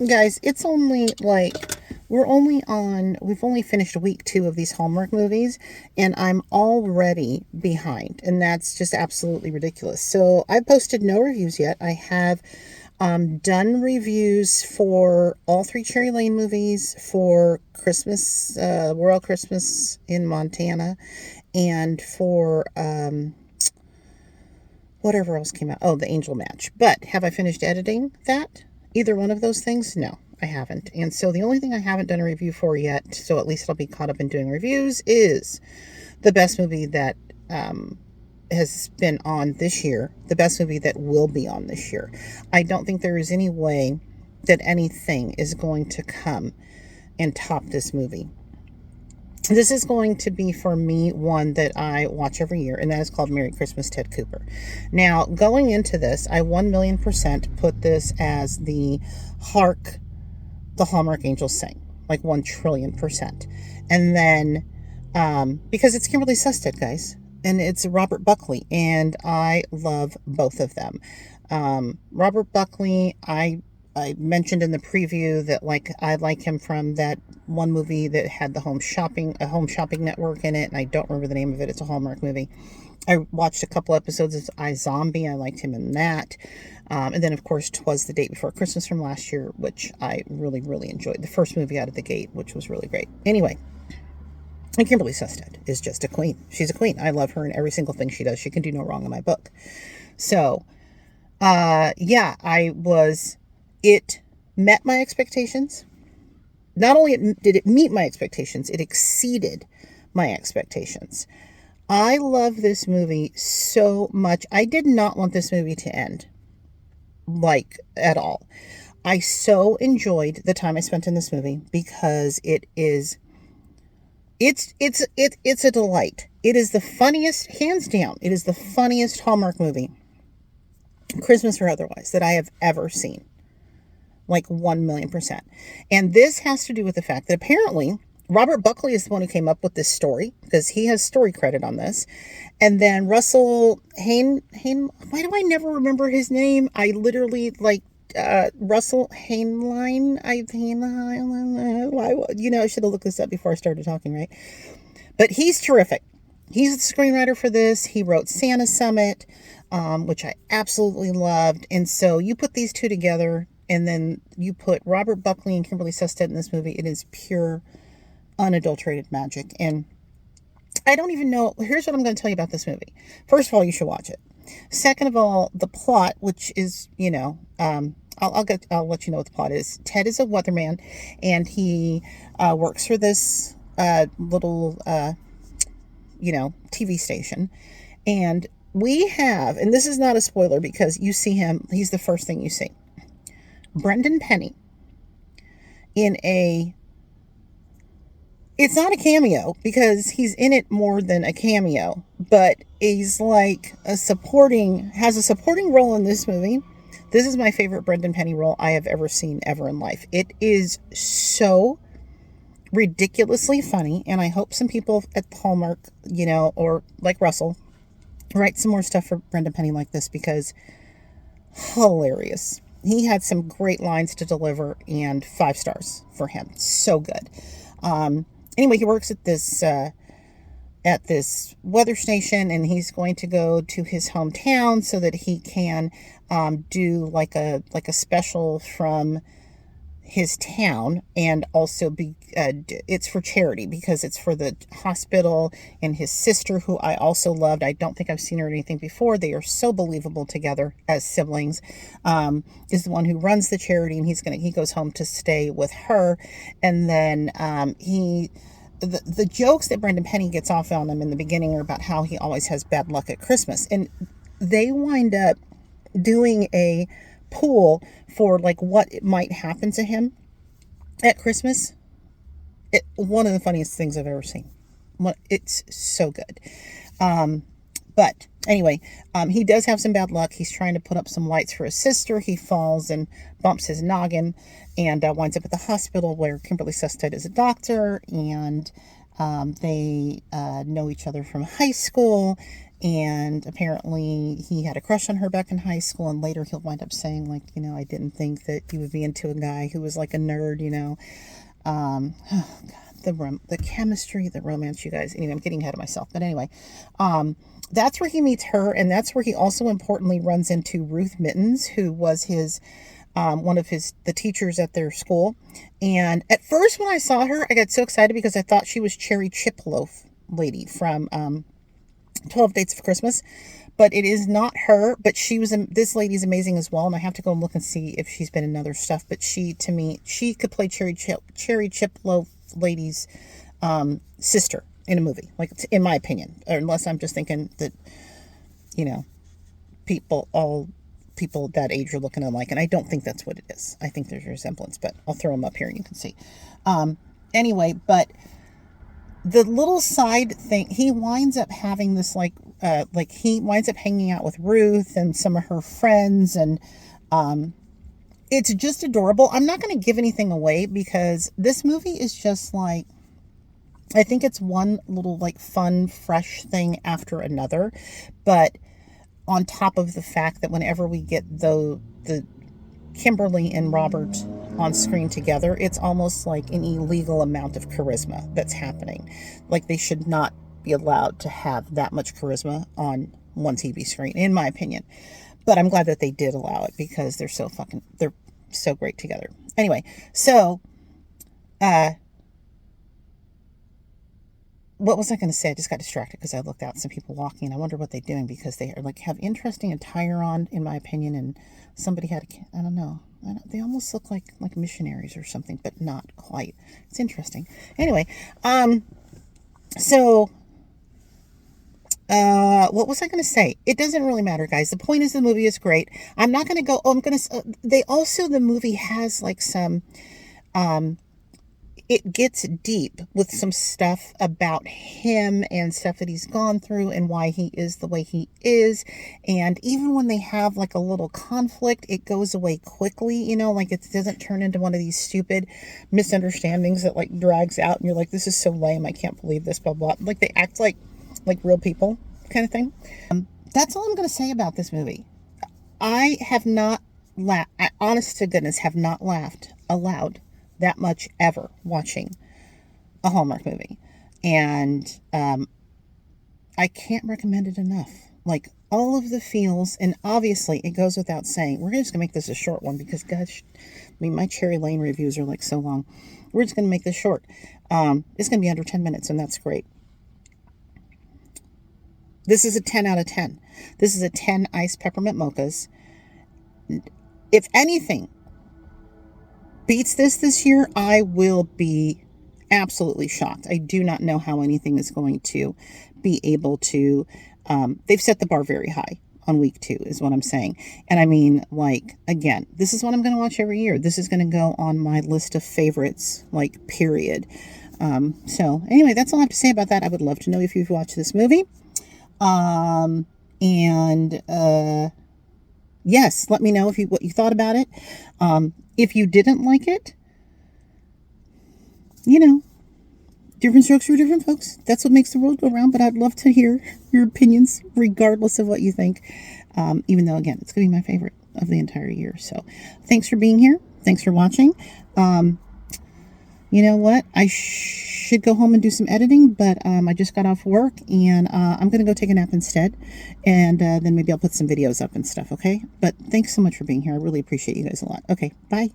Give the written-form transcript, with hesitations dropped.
Guys, it's only like we've only finished week 2 of these Hallmark movies, and I'm already behind, and that's just absolutely ridiculous. So I posted no reviews yet. I have done reviews for all 3 Cherry Lane movies, for Christmas, Royal Christmas in Montana, and for whatever else came out. Oh, The Angel Match. But have I finished editing that? Either one of those things? No, I haven't. And so the only thing I haven't done a review for yet, so at least I'll be caught up in doing reviews, is the best movie that has been on this year, the best movie that will be on this year. I don't think there is any way that anything is going to come and top this movie. This is going to be, for me, one that I watch every year, and that is called Merry Christmas, Ted Cooper. Now, going into this, I 1,000,000% put this as the Hark the Hallmark Angels Sing, like 1,000,000,000,000%. And then, because it's Kimberley Sustad, guys, and it's Robert Buckley, and I love both of them. Robert Buckley, I mentioned in the preview that I like him from that one movie that had a home shopping network in it, and I don't remember the name of it. It's a Hallmark movie. I watched a couple episodes of iZombie. I liked him in that. And then, of course, 'Twas the Day Before Christmas from last year, which I really, really enjoyed. The first movie out of the gate, which was really great. Anyway, and Kimberly Sustad is just a queen. She's a queen. I love her in every single thing she does. She can do no wrong in my book. So, yeah, it met my expectations. Not only did it meet my expectations, it exceeded my expectations. I love this movie so much. I did not want this movie to end, at all. I so enjoyed the time I spent in this movie because it's a delight. It is the funniest, hands down, it is the funniest Hallmark movie, Christmas or otherwise, that I have ever seen. 1,000,000%. And this has to do with the fact that apparently Robert Buckley is the one who came up with this story, because he has story credit on this. And then Russell why do I never remember his name? I literally Russell Hainline. I should have looked this up before I started talking, right? But he's terrific. He's the screenwriter for this. He wrote Santa Summit, which I absolutely loved. And so you put these two together, and then you put Robert Buckley and Kimberly Sustad in this movie. It is pure, unadulterated magic. And I don't even know. Here's what I'm going to tell you about this movie. First of all, you should watch it. Second of all, the plot, which is, I'll let you know what the plot is. Ted is a weatherman, and he works for this little, TV station. And we have, and this is not a spoiler because you see him, he's the first thing you see. Brendan Penny it's not a cameo because he's in it more than a cameo, but he's has a supporting role in this movie. This is my favorite Brendan Penny role I have ever seen ever in life. It is so ridiculously funny, and I hope some people at Hallmark, or like Russell, write some more stuff for Brendan Penny like this, because hilarious. He had some great lines to deliver, and 5 stars for him. So good. Anyway, he works at this weather station, and he's going to go to his hometown so that he can do like a special from his town, and also it's for charity, because it's for the hospital, and his sister, who I also loved. I don't think I've seen her in anything before. They are so believable together as siblings. Is the one who runs the charity, and he goes home to stay with her. And then the jokes that Brendan Penny gets off on him in the beginning are about how he always has bad luck at Christmas, and they wind up doing a pool for what might happen to him at Christmas. One of the funniest things I've ever seen. It's so good. But anyway, he does have some bad luck. He's trying to put up some lights for his sister. He falls and bumps his noggin, and winds up at the hospital where Kimberly Sustad is a doctor, and they know each other from high school. And apparently he had a crush on her back in high school, and later he'll wind up saying, like, you know, I didn't think that you would be into a guy who was like a nerd, you know. Oh God, the chemistry, the romance, you guys. Anyway, I'm getting ahead of myself. But anyway, that's where he meets her, and that's where he also importantly runs into Ruth Mittens, who was his one of the teachers at their school. And at first when I saw her, I got so excited because I thought she was Cherry Chiploaf lady from 12 Dates of Christmas. But it is not her. But this lady's amazing as well, and I have to go and look and see if she's been in other stuff. But to me, she could play Cherry Chiploaf lady's sister in a movie, like, in my opinion. Or unless I'm just thinking that, you know, all people that age are looking alike, and I don't think that's what it is. I think there's a resemblance, but I'll throw them up here and you can see. Anyway, but the little side thing, he winds up having this he winds up hanging out with Ruth and some of her friends, and it's just adorable. I'm not going to give anything away because this movie is just like, I think it's one little like fun, fresh thing after another, but on top of the fact that whenever we get the Kimberly and Robert on screen together, it's almost like an illegal amount of charisma that's happening. Like, they should not be allowed to have that much charisma on one TV screen, in my opinion. But I'm glad that they did allow it because they're so great together. Anyway, so what was I going to say? I just got distracted because I looked out, some people walking, and I wonder what they're doing because they are like have interesting attire on, in my opinion. And somebody had I don't know. They almost look like missionaries or something, but not quite. It's interesting. Anyway, so what was I going to say? It doesn't really matter, guys. The point is the movie is great. I'm not going to go. Oh, the movie has like some. It gets deep with some stuff about him and stuff that he's gone through and why he is the way he is. And even when they have like a little conflict, it goes away quickly, you know, like it doesn't turn into one of these stupid misunderstandings that like drags out and you're like, this is so lame, I can't believe this, blah, blah. Like they act like real people kind of thing. That's all I'm going to say about this movie. I have not honest to goodness, have not laughed aloud that much ever watching a Hallmark movie. And I can't recommend it enough. Like, all of the feels, and obviously it goes without saying, we're just gonna make this a short one because gosh, I mean, my Cherry Lane reviews are like so long. We're just gonna make this short. It's gonna be under 10 minutes, and that's great. This is a 10 out of 10. This is a 10 iced peppermint mochas. If anything beats this year, I will be absolutely shocked. I do not know how anything is going to be able to, they've set the bar very high on week 2 is what I'm saying. And I mean, like, again, this is what I'm going to watch every year. This is going to go on my list of favorites, like, period. So anyway, that's all I have to say about that. I would love to know if you've watched this movie. Yes, let me know what you thought about it. If you didn't like it, you know, different strokes for different folks. That's what makes the world go round. But I'd love to hear your opinions, regardless of what you think. Even though, again, it's going to be my favorite of the entire year. So thanks for being here. Thanks for watching. You know what? I should go home and do some editing, but I just got off work, and I'm going to go take a nap instead, and then maybe I'll put some videos up and stuff, okay? But thanks so much for being here. I really appreciate you guys a lot. Okay, bye.